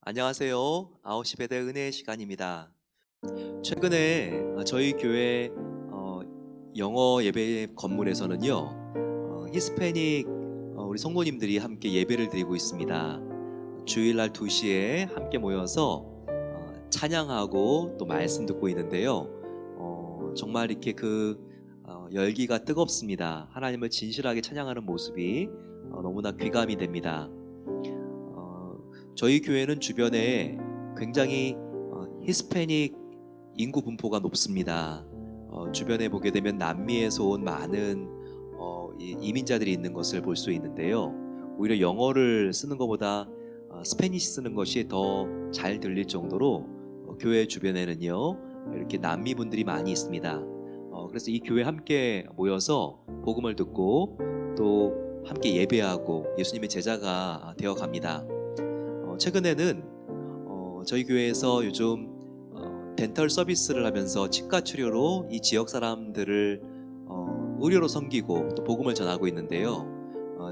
안녕하세요. 9시 배대 은혜의 시간입니다. 최근에 저희 교회 어, 영어 예배 건물에서는요, 히스패닉 우리 성도님들이 함께 예배를 드리고 있습니다. 주일날 2시에 함께 모여서 찬양하고 또 말씀 듣고 있는데요. 정말 이렇게 열기가 뜨겁습니다. 하나님을 진실하게 찬양하는 모습이 너무나 귀감이 됩니다. 어, 저희 교회는 주변에 굉장히 히스패닉 인구 분포가 높습니다. 주변에 보게 되면 남미에서 온 많은 이민자들이 있는 것을 볼 수 있는데요. 오히려 영어를 쓰는 것보다 스페니시 쓰는 것이 더 잘 들릴 정도로 교회 주변에는요, 이렇게 남미 분들이 많이 있습니다. 그래서 이 교회 함께 모여서 복음을 듣고 또 함께 예배하고 예수님의 제자가 되어 갑니다. 최근에는 저희 교회에서 요즘 덴탈 서비스를 하면서 치과 치료로 이 지역 사람들을 의료로 섬기고 또 복음을 전하고 있는데요.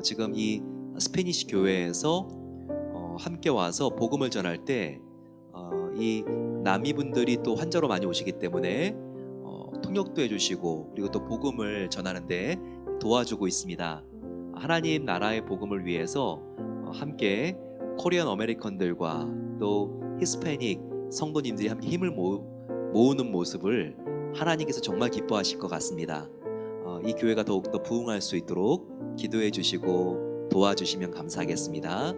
지금 이 스페니시 교회에서 함께 와서 복음을 전할 때 이 남미 분들이 또 환자로 많이 오시기 때문에 통역도 해주시고 그리고 또 복음을 전하는데 도와주고 있습니다. 하나님 나라의 복음을 위해서 함께 코리안 아메리칸들과 또 히스패닉 성도님들이 함께 힘을 모으는 모습을 하나님께서 정말 기뻐하실 것 같습니다. 이 교회가 더욱더 부흥할 수 있도록 기도해 주시고 도와주시면 감사하겠습니다.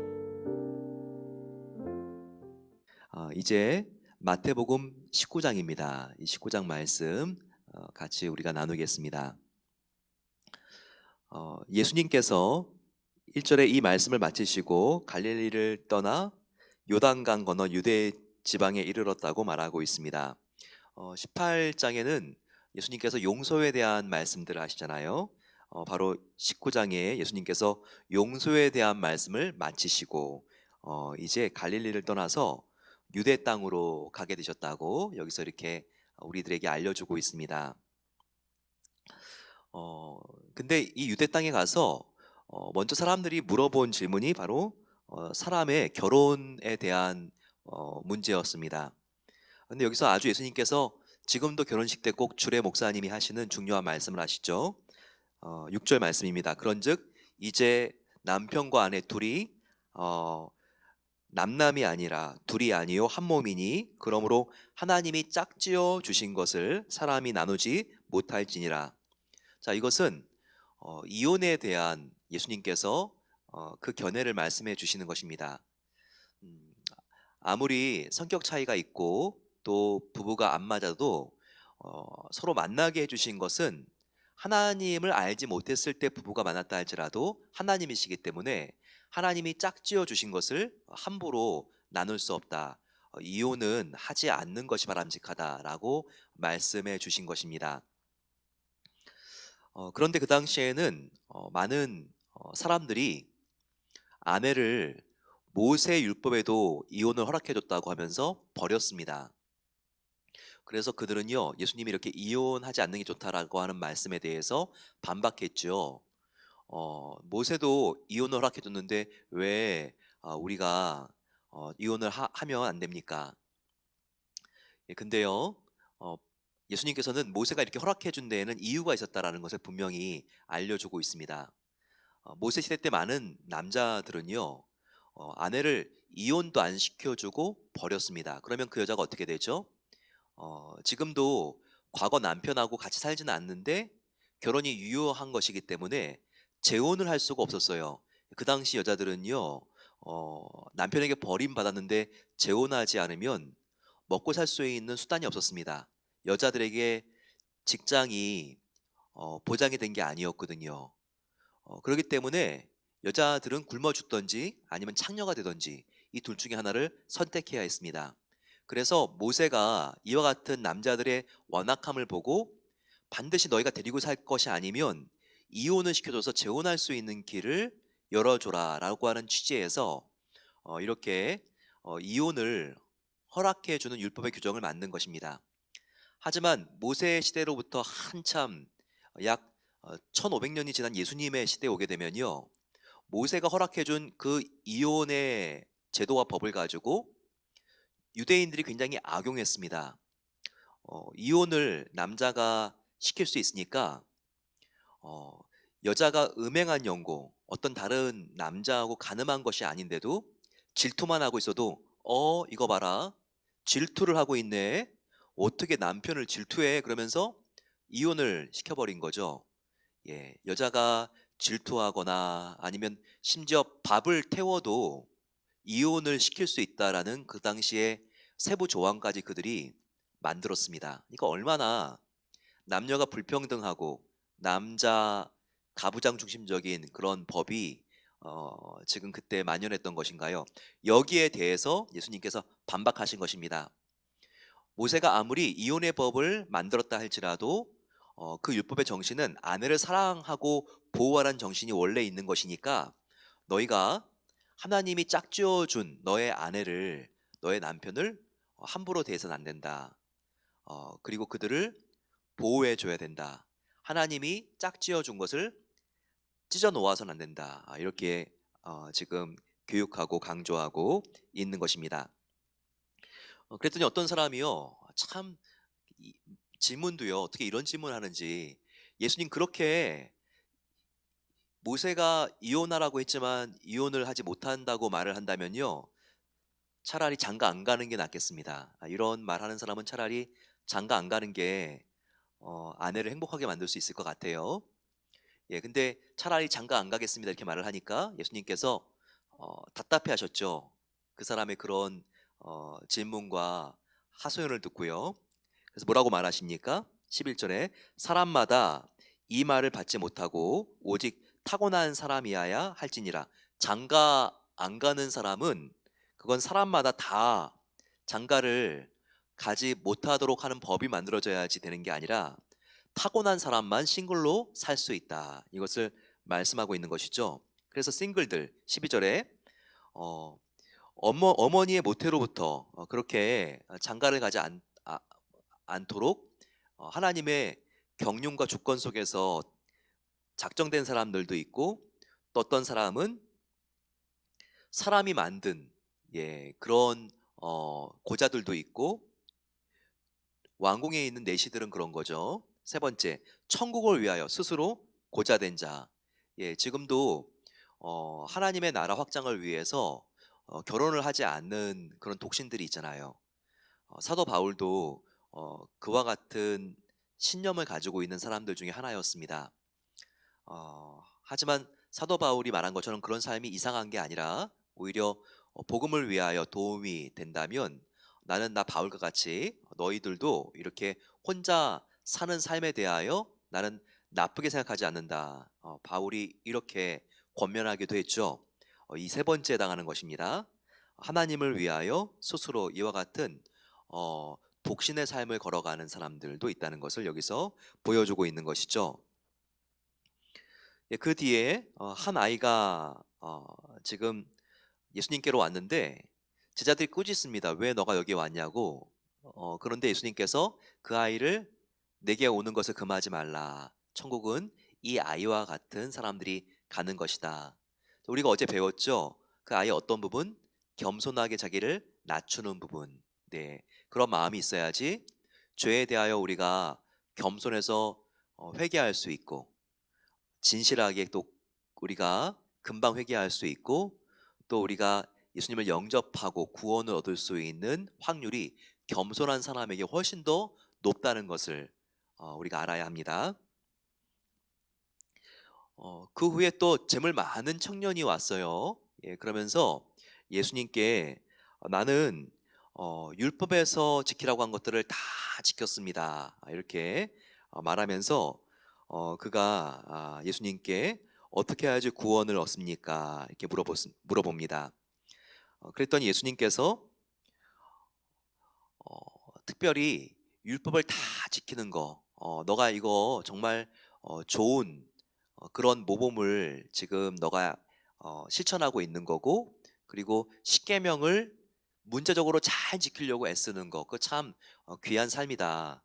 이제 마태복음 19장입니다. 이 19장 말씀 같이 우리가 나누겠습니다. 예수님께서 1절에 이 말씀을 마치시고 갈릴리를 떠나 요단강 건너 유대 지방에 이르렀다고 말하고 있습니다. 18장에는 예수님께서 용서에 대한 말씀들을 하시잖아요. 바로 19장에 예수님께서 용서에 대한 말씀을 마치시고 이제 갈릴리를 떠나서 유대 땅으로 가게 되셨다고 여기서 이렇게 우리들에게 알려주고 있습니다. 근데 이 유대 땅에 가서 먼저 사람들이 물어본 질문이 바로 사람의 결혼에 대한 문제였습니다. 근데 여기서 아주 예수님께서 지금도 결혼식 때 꼭 주례 목사님이 하시는 중요한 말씀을 하시죠. 6절 말씀입니다. 그런즉 이제 남편과 아내 둘이 남남이 아니라 둘이 아니요 한 몸이니 그러므로 하나님이 짝지어 주신 것을 사람이 나누지 못할지니라. 자, 이것은 이혼에 대한 예수님께서 그 견해를 말씀해 주시는 것입니다. 음, 아무리 성격 차이가 있고 또 부부가 안 맞아도 서로 만나게 해주신 것은 하나님을 알지 못했을 때 부부가 만났다 할지라도 하나님이시기 때문에 하나님이 짝지어 주신 것을 함부로 나눌 수 없다. 이혼은 하지 않는 것이 바람직하다라고 말씀해 주신 것입니다. 그런데 그 당시에는 많은 사람들이 아내를 모세 율법에도 이혼을 허락해 줬다고 하면서 버렸습니다. 그래서 그들은요, 예수님이 이렇게 이혼하지 않는 게 좋다라고 하는 말씀에 대해서 반박했죠. 모세도 이혼을 허락해 줬는데 왜 우리가 이혼을 하면 안 됩니까? 예, 근데요, 어, 예수님께서는 모세가 이렇게 허락해 준 데에는 이유가 있었다라는 것을 분명히 알려주고 있습니다. 모세 시대 때 많은 남자들은요, 아내를 이혼도 안 시켜주고 버렸습니다. 그러면 그 여자가 어떻게 되죠? 지금도 과거 남편하고 같이 살지는 않는데 결혼이 유효한 것이기 때문에 재혼을 할 수가 없었어요. 그 당시 여자들은요, 남편에게 버림받았는데 재혼하지 않으면 먹고 살 수 있는 수단이 없었습니다. 여자들에게 직장이 보장이 된 게 아니었거든요. 그렇기 때문에 여자들은 굶어 죽던지 아니면 창녀가 되던지 이 둘 중에 하나를 선택해야 했습니다. 그래서 모세가 이와 같은 남자들의 완악함을 보고 반드시 너희가 데리고 살 것이 아니면 이혼을 시켜줘서 재혼할 수 있는 길을 열어줘라라고 하는 취지에서 이렇게 이혼을 허락해 주는 율법의 규정을 만든 것입니다. 하지만 모세 시대로부터 한참 약 1500년이 지난 예수님의 시대에 오게 되면요. 모세가 허락해 준 그 이혼의 제도와 법을 가지고 유대인들이 굉장히 악용했습니다. 이혼을 남자가 시킬 수 있으니까 어, 여자가 음행한 연고, 어떤 다른 남자하고 가늠한 것이 아닌데도 질투만 하고 있어도 이거 봐라. 질투를 하고 있네. 어떻게 남편을 질투해? 그러면서 이혼을 시켜버린 거죠. 예, 여자가 질투하거나 아니면 심지어 밥을 태워도 이혼을 시킬 수 있다라는 그 당시에 세부 조항까지 그들이 만들었습니다. 이거 얼마나 남녀가 불평등하고 남자 가부장 중심적인 그런 법이 지금 그때 만연했던 것인가요? 여기에 대해서 예수님께서 반박하신 것입니다. 모세가 아무리 이혼의 법을 만들었다 할지라도 그 율법의 정신은 아내를 사랑하고 보호하라는 정신이 원래 있는 것이니까 너희가 하나님이 짝지어 준 너의 아내를 너의 남편을 함부로 대해서는 안 된다. 그리고 그들을 보호해 줘야 된다. 하나님이 짝지어 준 것을 찢어 놓아서는 안 된다. 이렇게 지금 교육하고 강조하고 있는 것입니다. 그랬더니 어떤 사람이요, 참 이 질문도요, 어떻게 이런 질문을 하는지. 예수님 그렇게 모세가 이혼하라고 했지만 이혼을 하지 못한다고 말을 한다면요, 차라리 장가 안 가는 게 낫겠습니다. 이런 말하는 사람은 차라리 장가 안 가는 게 아내를 행복하게 만들 수 있을 것 같아요. 예, 근데 차라리 장가 안 가겠습니다 이렇게 말을 하니까 예수님께서 답답해 하셨죠. 그 사람의 그런 질문과 하소연을 듣고요. 그래서 뭐라고 말하십니까? 11절에 사람마다 이 말을 받지 못하고 오직 타고난 사람이어야 할지니라. 장가 안 가는 사람은 그건 사람마다 다 장가를 가지 못하도록 하는 법이 만들어져야지 되는 게 아니라 타고난 사람만 싱글로 살 수 있다. 이것을 말씀하고 있는 것이죠. 그래서 싱글들 12절에 어, 어머니의 모태로부터 그렇게 장가를 가지 않도록 하나님의 경륜과 주권 속에서 작정된 사람들도 있고 또 어떤 사람은 사람이 만든 그런 고자들도 있고 왕궁에 있는 내시들은 그런 거죠. 세 번째, 천국을 위하여 스스로 고자된 자. 예, 지금도 하나님의 나라 확장을 위해서 결혼을 하지 않는 그런 독신들이 있잖아요. 사도 바울도 그와 같은 신념을 가지고 있는 사람들 중에 하나였습니다. 하지만 사도 바울이 말한 것처럼 그런 삶이 이상한 게 아니라 오히려 복음을 위하여 도움이 된다면 나는 나 바울과 같이 너희들도 이렇게 혼자 사는 삶에 대하여 나는 나쁘게 생각하지 않는다. 바울이 이렇게 권면하기도 했죠. 이 세 번째에 해당하는 것입니다. 하나님을 위하여 스스로 이와 같은 독신의 삶을 걸어가는 사람들도 있다는 것을 여기서 보여주고 있는 것이죠. 예, 그 뒤에 한 아이가 지금 예수님께로 왔는데 제자들이 꾸짖습니다. 왜 너가 여기 왔냐고. 그런데 예수님께서 그 아이를 내게 오는 것을 금하지 말라. 천국은 이 아이와 같은 사람들이 가는 것이다. 우리가 어제 배웠죠. 그 아이의 어떤 부분? 겸손하게 자기를 낮추는 부분. 네, 그런 마음이 있어야지 죄에 대하여 우리가 겸손해서 회개할 수 있고 진실하게 또 우리가 금방 회개할 수 있고 또 우리가 예수님을 영접하고 구원을 얻을 수 있는 확률이 겸손한 사람에게 훨씬 더 높다는 것을 우리가 알아야 합니다. 그 후에 또 재물 많은 청년이 왔어요. 예, 그러면서 예수님께 나는 율법에서 지키라고 한 것들을 다 지켰습니다. 이렇게 말하면서 그가 예수님께 어떻게 해야지 구원을 얻습니까? 이렇게 물어봅니다. 그랬더니 예수님께서 특별히 율법을 다 지키는 거, 너가 이거 정말 좋은 그런 모범을 지금 너가 실천하고 있는 거고, 그리고 십계명을 문제적으로 잘 지키려고 애쓰는 거, 그거 참 귀한 삶이다.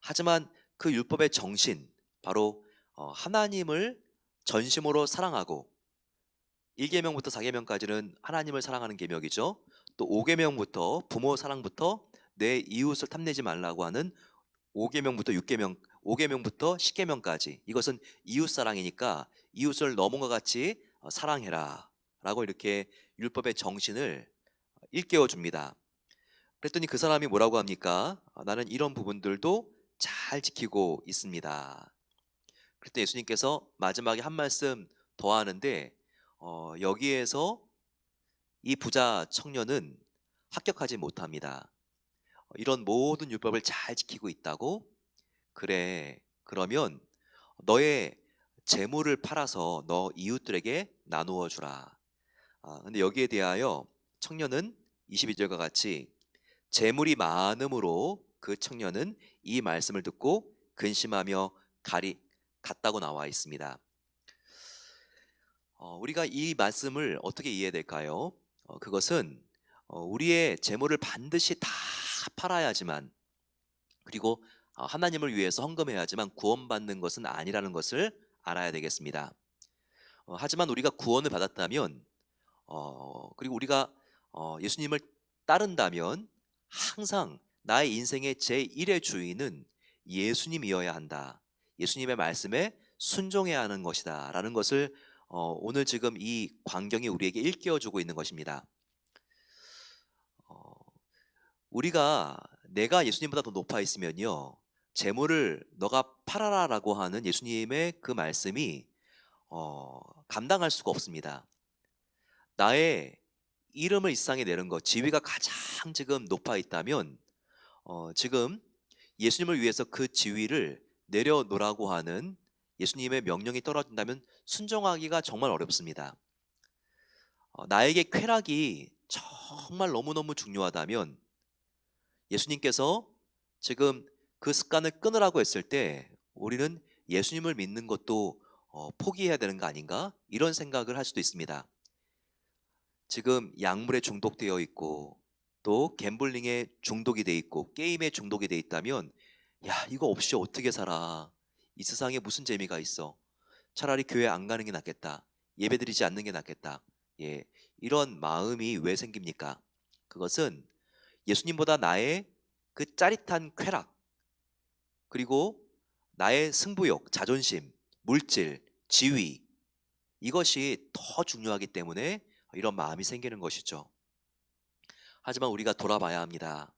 하지만 그 율법의 정신, 바로 하나님을 전심으로 사랑하고, 1계명부터 4계명까지는 하나님을 사랑하는 계명이죠. 또 5계명부터 부모 사랑부터 내 이웃을 탐내지 말라고 하는 5계명부터 6계명, 5계명부터 10계명까지, 이것은 이웃 사랑이니까 이웃을 너무과 같이 사랑해라 라고 이렇게 율법의 정신을 일깨워 줍니다. 그랬더니 그 사람이 뭐라고 합니까? 나는 이런 부분들도 잘 지키고 있습니다. 그때 예수님께서 마지막에 한 말씀 더 하는데, 여기에서 이 부자 청년은 합격하지 못합니다. 이런 모든 율법을 잘 지키고 있다고? 그래. 그러면 너의 재물을 팔아서 너 이웃들에게 나누어 주라. 근데 여기에 대하여 청년은 22절과 같이 재물이 많음으로 그 청년은 이 말씀을 듣고 근심하며 갔다고 나와 있습니다. 우리가 이 말씀을 어떻게 이해해야 될까요? 그것은 우리의 재물을 반드시 다 팔아야지만, 그리고 하나님을 위해서 헌금해야지만 구원받는 것은 아니라는 것을 알아야 되겠습니다. 하지만 우리가 구원을 받았다면, 그리고 우리가 예수님을 따른다면 항상 나의 인생의 제1의 주인은 예수님이어야 한다. 예수님의 말씀에 순종해야 하는 것이다 라는 것을 오늘 지금 이 광경이 우리에게 일깨워주고 있는 것입니다. 어, 우리가 내가 예수님보다 더 높아 있으면요, 재물을 너가 팔아라라고 하는 예수님의 그 말씀이 감당할 수가 없습니다. 나의 이름을 이 세상에 내는 것, 지위가 가장 지금 높아 있다면 지금 예수님을 위해서 그 지위를 내려놓으라고 하는 예수님의 명령이 떨어진다면 순종하기가 정말 어렵습니다. 나에게 쾌락이 정말 너무너무 중요하다면 예수님께서 지금 그 습관을 끊으라고 했을 때 우리는 예수님을 믿는 것도 포기해야 되는 거 아닌가? 이런 생각을 할 수도 있습니다. 지금 약물에 중독되어 있고 또 갬블링에 중독이 돼 있고 게임에 중독이 돼 있다면, 야, 이거 없이 어떻게 살아? 이 세상에 무슨 재미가 있어? 차라리 교회 안 가는 게 낫겠다. 예배드리지 않는 게 낫겠다. 예, 이런 마음이 왜 생깁니까? 그것은 예수님보다 나의 그 짜릿한 쾌락, 그리고 나의 승부욕, 자존심, 물질, 지위, 이것이 더 중요하기 때문에 이런 마음이 생기는 것이죠. 하지만 우리가 돌아봐야 합니다.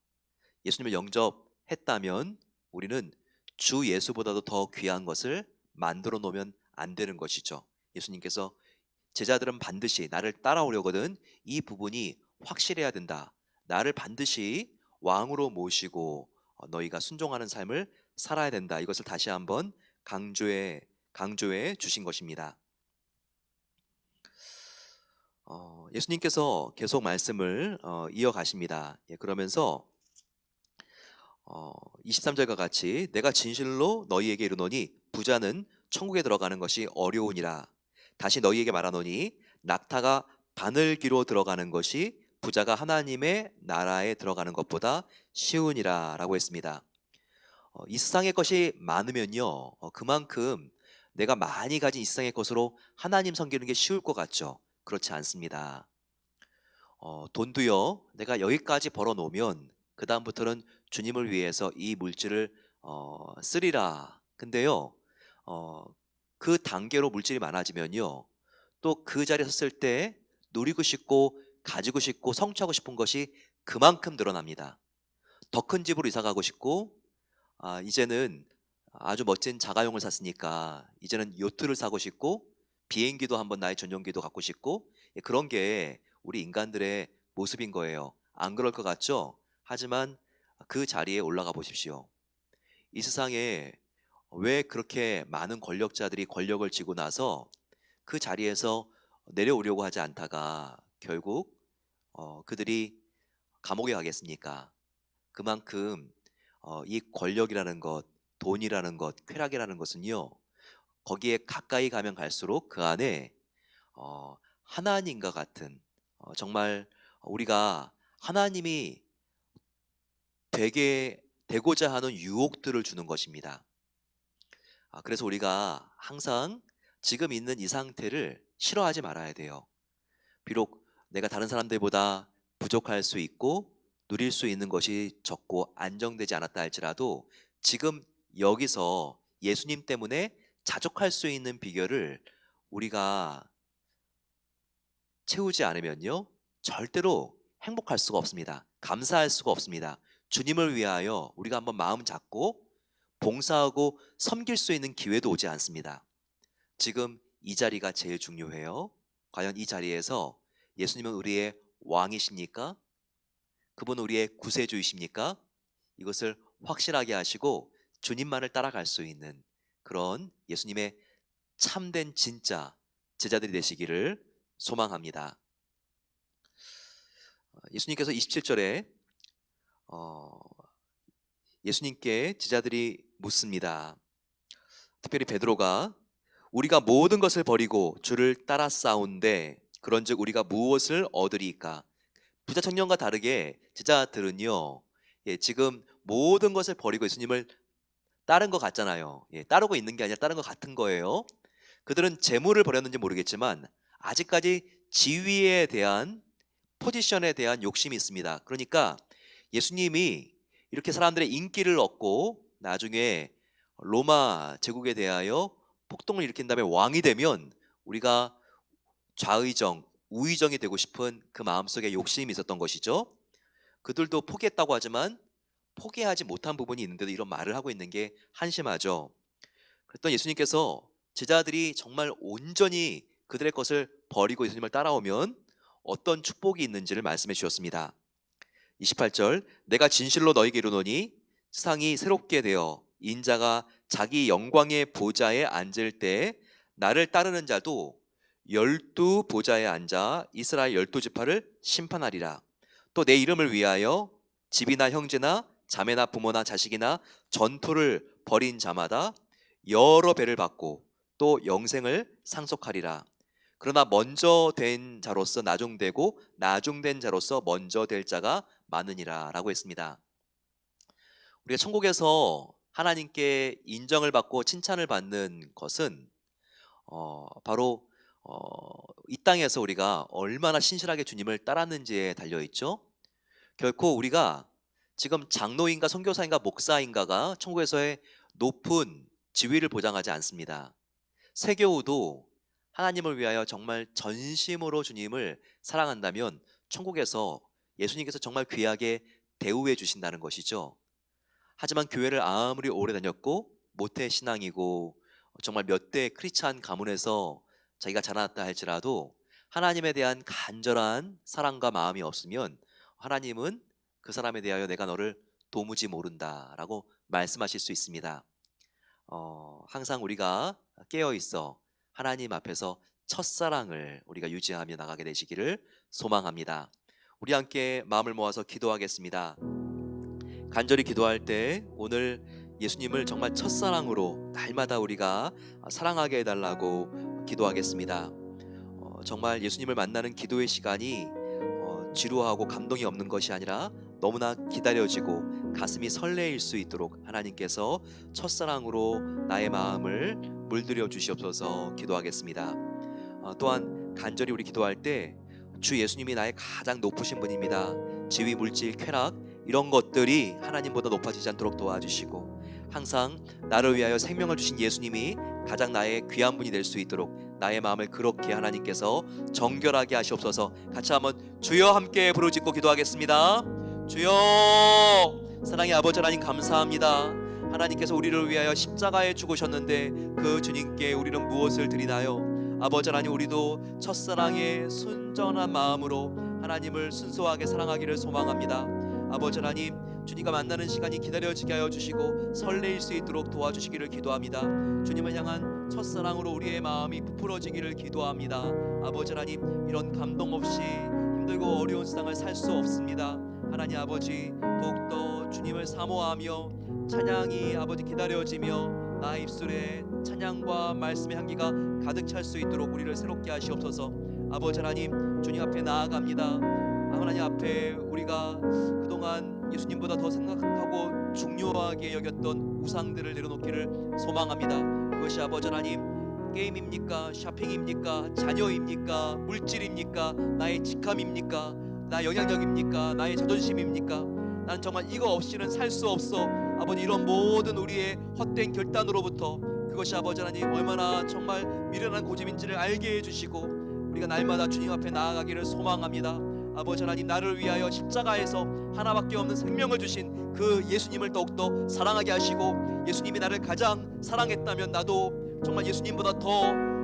예수님을 영접했다면 우리는 주 예수보다도 더 귀한 것을 만들어 놓으면 안 되는 것이죠. 예수님께서 제자들은 반드시 나를 따라오려거든 이 부분이 확실해야 된다. 나를 반드시 왕으로 모시고 너희가 순종하는 삶을 살아야 된다. 이것을 다시 한번 강조해 주신 것입니다. 예수님께서 계속 말씀을 이어가십니다. 예, 그러면서 23절과 같이 내가 진실로 너희에게 이르노니 부자는 천국에 들어가는 것이 어려우니라. 다시 너희에게 말하노니 낙타가 바늘기로 들어가는 것이 부자가 하나님의 나라에 들어가는 것보다 쉬우니라 라고 했습니다. 이 세상의 것이 많으면요, 그만큼 내가 많이 가진 이 세상의 것으로 하나님 섬기는 게 쉬울 것 같죠? 그렇지 않습니다. 돈도요, 내가 여기까지 벌어 놓으면 그 다음부터는 주님을 위해서 이 물질을 쓰리라. 근데요, 어, 그 단계로 물질이 많아지면요, 또 그 자리에 섰을 때 누리고 싶고 가지고 싶고 성취하고 싶은 것이 그만큼 늘어납니다. 더 큰 집으로 이사 가고 싶고, 이제는 아주 멋진 자가용을 샀으니까 이제는 요트를 사고 싶고, 비행기도 한번 나의 전용기도 갖고 싶고, 예, 그런 게 우리 인간들의 모습인 거예요. 안 그럴 것 같죠? 하지만 그 자리에 올라가 보십시오. 이 세상에 왜 그렇게 많은 권력자들이 권력을 쥐고 나서 그 자리에서 내려오려고 하지 않다가 결국 그들이 감옥에 가겠습니까? 그만큼 이 권력이라는 것, 돈이라는 것, 쾌락이라는 것은요, 거기에 가까이 가면 갈수록 그 안에 어, 하나님과 같은 정말 우리가 하나님이 되고자 하는 유혹들을 주는 것입니다. 그래서 우리가 항상 지금 있는 이 상태를 싫어하지 말아야 돼요. 비록 내가 다른 사람들보다 부족할 수 있고 누릴 수 있는 것이 적고 안정되지 않았다 할지라도 지금 여기서 예수님 때문에 자족할 수 있는 비결을 우리가 채우지 않으면요, 절대로 행복할 수가 없습니다. 감사할 수가 없습니다. 주님을 위하여 우리가 한번 마음 잡고 봉사하고 섬길 수 있는 기회도 오지 않습니다. 지금 이 자리가 제일 중요해요. 과연 이 자리에서 예수님은 우리의 왕이십니까? 그분은 우리의 구세주이십니까? 이것을 확실하게 하시고 주님만을 따라갈 수 있는 그런 예수님의 참된 진짜 제자들이 되시기를 소망합니다. 예수님께서 27절에 예수님께 제자들이 묻습니다. 특별히 베드로가 우리가 모든 것을 버리고 주를 따라 싸운데 그런즉 우리가 무엇을 얻으리이까? 부자 청년과 다르게 제자들은요, 지금 모든 것을 버리고 예수님을 따른 것 같잖아요. 따르고 있는 게 아니라 따른 것 같은 거예요. 그들은 재물을 버렸는지 모르겠지만 아직까지 지위에 대한, 포지션에 대한 욕심이 있습니다. 그러니까 예수님이 이렇게 사람들의 인기를 얻고 나중에 로마 제국에 대하여 폭동을 일으킨 다음에 왕이 되면 우리가 좌의정, 우의정이 되고 싶은 그 마음속에 욕심이 있었던 것이죠. 그들도 포기했다고 하지만 포기하지 못한 부분이 있는데도 이런 말을 하고 있는 게 한심하죠. 그랬더니 예수님께서 제자들이 정말 온전히 그들의 것을 버리고 예수님을 따라오면 어떤 축복이 있는지를 말씀해 주셨습니다. 28절, 내가 진실로 너희에게 이르노니 세상이 새롭게 되어 인자가 자기 영광의 보좌에 앉을 때 나를 따르는 자도 12보좌에 앉아 이스라엘 12지파를 심판하리라. 또 내 이름을 위하여 집이나 형제나 자매나 부모나 자식이나 전토를 벌인 자마다 여러 배를 받고 또 영생을 상속하리라. 그러나 먼저 된 자로서 나중되고 나중된 자로서 먼저 될 자가 많으니라 라고 했습니다. 우리가 천국에서 하나님께 인정을 받고 칭찬을 받는 것은 바로 이 땅에서 우리가 얼마나 신실하게 주님을 따랐는지에 달려있죠. 결코 우리가 지금 장로인가 선교사인가 목사인가가 천국에서의 높은 지위를 보장하지 않습니다. 세교우도 하나님을 위하여 정말 전심으로 주님을 사랑한다면 천국에서 예수님께서 정말 귀하게 대우해 주신다는 것이죠. 하지만 교회를 아무리 오래 다녔고 모태 신앙이고 정말 몇 대 크리스찬 가문에서 자기가 자라났다 할지라도 하나님에 대한 간절한 사랑과 마음이 없으면 하나님은 그 사람에 대하여 내가 너를 도무지 모른다라고 말씀하실 수 있습니다. 항상 우리가 깨어 있어 하나님 앞에서 첫사랑을 우리가 유지하며 나가게 되시기를 소망합니다. 우리 함께 마음을 모아서 기도하겠습니다. 간절히 기도할 때 오늘 예수님을 정말 첫사랑으로 날마다 우리가 사랑하게 해달라고 기도하겠습니다. 정말 예수님을 만나는 기도의 시간이 지루하고 감동이 없는 것이 아니라 너무나 기다려지고 가슴이 설레일 수 있도록 하나님께서 첫사랑으로 나의 마음을 물들여 주시옵소서 기도하겠습니다. 또한 간절히 우리 기도할 때 주 예수님이 나의 가장 높으신 분입니다. 지위, 물질, 쾌락 이런 것들이 하나님보다 높아지지 않도록 도와주시고 항상 나를 위하여 생명을 주신 예수님이 가장 나의 귀한 분이 될 수 있도록 나의 마음을 그렇게 하나님께서 정결하게 하시옵소서. 같이 한번 주여 함께 부르짖고 기도하겠습니다. 주여, 사랑의 아버지 하나님 감사합니다. 하나님께서 우리를 위하여 십자가에 죽으셨는데 그 주님께 우리는 무엇을 드리나요? 아버지 하나님, 우리도 첫사랑의 순전한 마음으로 하나님을 순수하게 사랑하기를 소망합니다. 아버지 하나님, 주님과 만나는 시간이 기다려지게 하여 주시고 설레일 수 있도록 도와주시기를 기도합니다. 주님을 향한 첫사랑으로 우리의 마음이 부풀어지기를 기도합니다. 아버지 하나님, 이런 감동 없이 힘들고 어려운 세상을 살 수 없습니다. 하나님 아버지, 더욱더 주님을 사모하며 찬양이 아버지 기다려지며 나의 입술에 찬양과 말씀의 향기가 가득 찰 수 있도록 우리를 새롭게 하시옵소서. 아버지 하나님 주님 앞에 나아갑니다. 하나님 앞에 우리가 그동안 예수님보다 더 생각하고 중요하게 여겼던 우상들을 내려놓기를 소망합니다. 그것이 아버지 하나님 게임입니까? 쇼핑입니까? 자녀입니까? 물질입니까? 나의 직함입니까? 나의 영향력입니까? 나의 자존심입니까? 난 정말 이거 없이는 살 수 없어. 아버지 이런 모든 우리의 헛된 결단으로부터 그것이 아버지 하나님 얼마나 정말 미련한 고집인지를 알게 해주시고 우리가 날마다 주님 앞에 나아가기를 소망합니다. 아버지 하나님 나를 위하여 십자가에서 하나밖에 없는 생명을 주신 그 예수님을 더욱더 사랑하게 하시고 예수님이 나를 가장 사랑했다면 나도 정말 예수님보다 더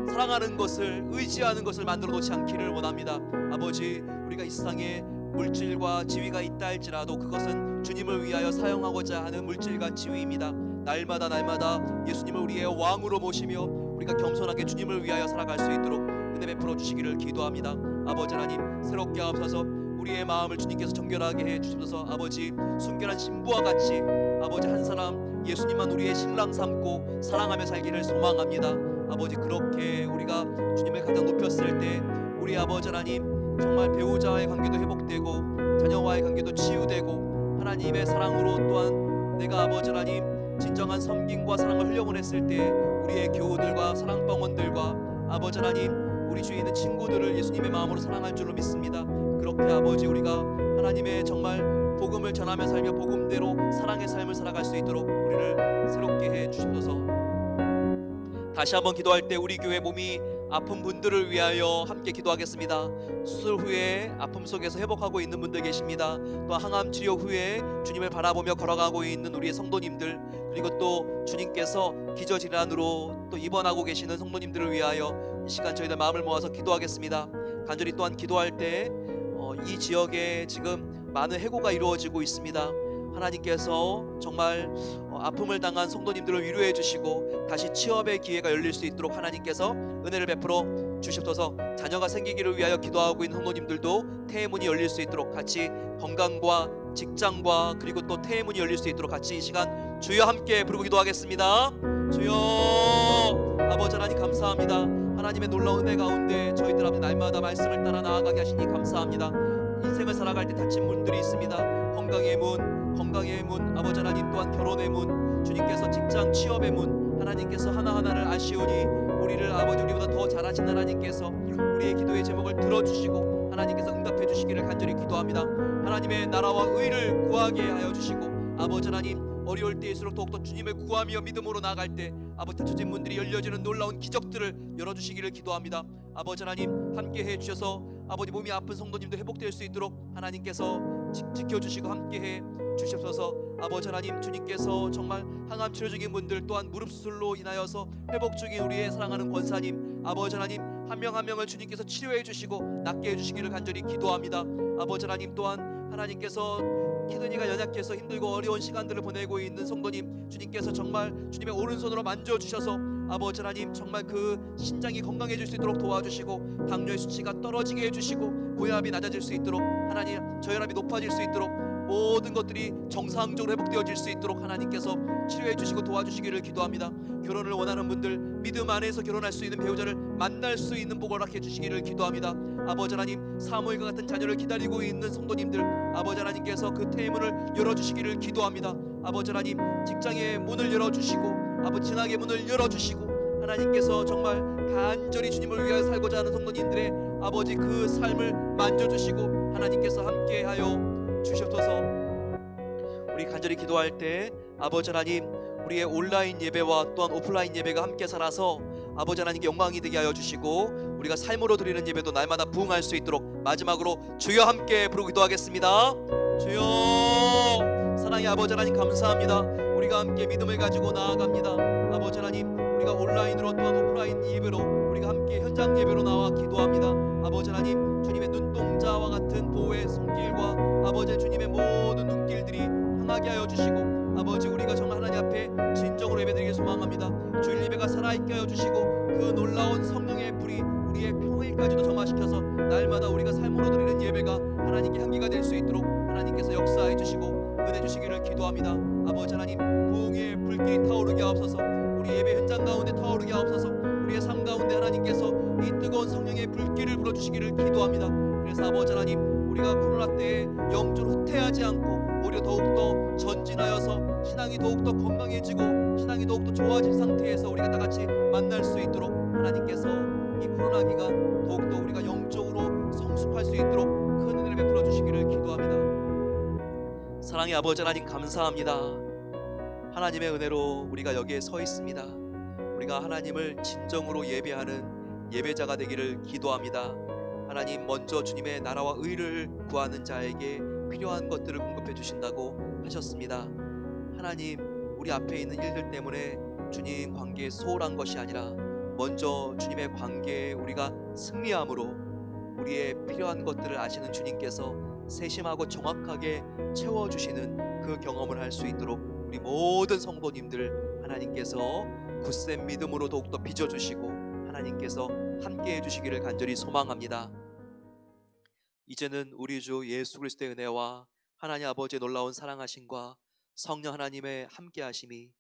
사랑하는 것을 의지하는 것을 만들어 놓지 않기를 원합니다. 아버지 우리가 이 세상에 물질과 지위가 있다 할지라도 그것은 주님을 위하여 사용하고자 하는 물질과 지위입니다. 날마다 예수님을 우리의 왕으로 모시며 우리가 겸손하게 주님을 위하여 살아갈 수 있도록 은혜 베풀어 주시기를 기도합니다. 아버지 하나님 새롭게 하옵소서. 우리의 마음을 주님께서 정결하게 해 주시옵소서. 아버지 순결한 신부와 같이 아버지 한 사람 예수님만 우리의 신랑 삼고 사랑하며 살기를 소망합니다. 아버지 그렇게 우리가 주님을 가장 높였을 때 우리 아버지 하나님 정말 배우자와의 관계도 회복되고 자녀와의 관계도 치유되고 하나님의 사랑으로 또한 내가 아버지 하나님 진정한 섬김과 사랑을 흘려보냈을 때 우리의 교우들과 사랑방원들과 아버지 하나님 우리 주위에 있는 친구들을 예수님의 마음으로 사랑할 줄로 믿습니다. 그렇게 아버지 우리가 하나님의 정말 복음을 전하며 살며 복음대로 사랑의 삶을 살아갈 수 있도록 우리를 새롭게 해 주시옵소서. 다시 한번 기도할 때 우리 교회 몸이 아픈 분들을 위하여 함께 기도하겠습니다. 수술 후에 아픔 속에서 회복하고 있는 분들 계십니다. 또 항암 치료 후에 주님을 바라보며 걸어가고 있는 우리의 성도님들 그리고 또 주님께서 기저질환으로 또 입원하고 계시는 성도님들을 위하여 이 시간 저희들 마음을 모아서 기도하겠습니다. 간절히 또한 기도할 때 이 지역에 지금 많은 해고가 이루어지고 있습니다. 하나님께서 정말 아픔을 당한 성도님들을 위로해 주시고 다시 취업의 기회가 열릴 수 있도록 하나님께서 은혜를 베풀어 주시옵소서. 자녀가 생기기를 위하여 기도하고 있는 성도님들도 태의 문이 열릴 수 있도록 같이 건강과 직장과 그리고 또 태의 문이 열릴 수 있도록 같이 이 시간 주여 함께 부르고 기도하겠습니다. 주여 아버지 하나님 감사합니다. 하나님의 놀라운 은혜 가운데 저희들 앞에 날마다 말씀을 따라 나아가게 하시니 감사합니다. 인생을 살아갈 때 다친 문들이 있습니다. 건강의 문 아버지 하나님 또한 결혼의 문 주님께서 직장 취업의 문 하나님께서 하나하나를 아시오니 우리를 아버지 우리보다 더 잘하신 하나님께서 우리의 기도의 제목을 들어주시고 하나님께서 응답해 주시기를 간절히 기도합니다. 하나님의 나라와 의를 구하게 하여 주시고 아버지 하나님 어려울 때일수록 더욱더 주님을 구하며 믿음으로 나아갈 때 아버지 닫혀진 문들이 열려지는 놀라운 기적들을 열어주시기를 기도합니다. 아버지 하나님 함께해 주셔서 아버지 몸이 아픈 성도님도 회복될 수 있도록 하나님께서 지켜주시고 함께해 주시옵소서. 아버지 하나님 주님께서 정말 항암 치료 중인 분들 또한 무릎 수술로 인하여서 회복 중인 우리의 사랑하는 권사님 아버지 하나님 한 명 한 명을 주님께서 치료해 주시고 낫게 해주시기를 간절히 기도합니다. 아버지 하나님 또한 하나님께서 키드니가 연약해서 힘들고 어려운 시간들을 보내고 있는 성도님 주님께서 정말 주님의 오른손으로 만져주셔서 아버지 하나님 정말 그 신장이 건강해질 수 있도록 도와주시고 당뇨의 수치가 떨어지게 해주시고 고혈압이 낮아질 수 있도록 하나님 저혈압이 높아질 수 있도록 모든 것들이 정상적으로 회복되어질 수 있도록 하나님께서 치료해 주시고 도와주시기를 기도합니다. 결혼을 원하는 분들 믿음 안에서 결혼할 수 있는 배우자를 만날 수 있는 복을 허락해 주시기를 기도합니다. 아버지 하나님 사무엘과 같은 자녀를 기다리고 있는 성도님들 아버지 하나님께서 그 태의 문을 열어주시기를 기도합니다. 아버지 하나님 직장의 문을 열어주시고 아버지 진학의 문을 열어주시고 하나님께서 정말 간절히 주님을 위하여 살고자 하는 성도님들의 아버지 그 삶을 만져주시고 하나님께서 함께하여 주시옵소서. 우리 간절히 기도할 때 아버지 하나님 우리의 온라인 예배와 또한 오프라인 예배가 함께 살아서 아버지 하나님께 영광이 되게 하여 주시고 우리가 삶으로 드리는 예배도 날마다 부응할 수 있도록 마지막으로 주여 함께 부르고 기도하겠습니다. 주여 사랑의 아버지 하나님 감사합니다. 우리가 함께 믿음을 가지고 나아갑니다. 아버지 하나님 우리가 온라인으로 또한 오프라인 예배로 우리가 함께 현장 예배로 나와 기도합니다. 아버지 하나님 주님의 눈동자와 같은 보호의 손길과 아버지 주님의 모든 눈길들이 향하게 하여 주시고 아버지 우리가 정말 하나님 앞에 진정으로 예배드리길 소망합니다. 주일 예배가 살아있게 하여 주시고 그 놀라운 성령의 불이 우리의 평일까지도 점화시켜서 날마다 우리가 삶으로 드리는 예배가 하나님께 향기가 될 수 있도록 하나님께서 역사해 주시고 은혜 주시기를 기도합니다. 아버지 하나님 부흥의 불길이 타오르게 하옵소서. 우리 예배 현장 가운데 타오르게 하옵소서. 우리의 삶 가운데 하나님께서 이 뜨거운 성령의 불길을 불어주시기를 기도합니다. 그래서 아버지 하나님, 우리가 코로나 때에 영적으로 후퇴하지 않고 오히려 더욱더 전진하여서 신앙이 더욱더 건강해지고 신앙이 더욱더 좋아진 상태에서 우리가 다 같이 만날 수 있도록 하나님께서 이 코로나 기간 더욱더 우리가 영적으로 성숙할 수 있도록 큰 은혜를 베풀어 주시기를 기도합니다. 사랑의 아버지 하나님, 감사합니다. 하나님의 은혜로 우리가 여기에 서 있습니다. 우리가 하나님을 진정으로 예배하는 예배자가 되기를 기도합니다. 하나님, 먼저 주님의 나라와 의를 구하는 자에게 필요한 것들을 공급해 주신다고 하셨습니다. 하나님, 우리 앞에 있는 일들 때문에 주님 관계에 소홀한 것이 아니라 먼저 주님의 관계에 우리가 승리함으로 우리의 필요한 것들을 아시는 주님께서 세심하고 정확하게 채워주시는 그 경험을 할 수 있도록 우리 모든 성도님들 하나님께서 굳센 믿음으로 더욱더 빚어주시고 하나님께서 함께 해주시기를 간절히 소망합니다. 이제는 우리 주 예수 그리스도의 은혜와 하나님 아버지의 놀라운 사랑하심과 성령 하나님의 함께하심이,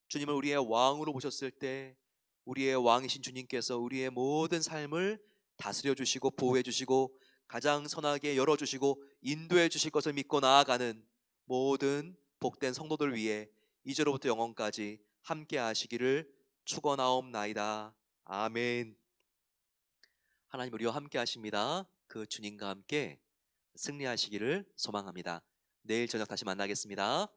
주님을 우리의 왕으로 모셨을 때 우리의 왕이신 주님께서 우리의 모든 삶을 다스려 주시고 보호해 주시고 가장 선하게 열어주시고 인도해 주실 것을 믿고 나아가는 모든 복된 성도들 위해 이제로부터 영원까지 함께 하시기를 축원하옵나이다. 아멘. 하나님 우리와 함께 하십니다. 그 주님과 함께 승리하시기를 소망합니다. 내일 저녁 다시 만나겠습니다.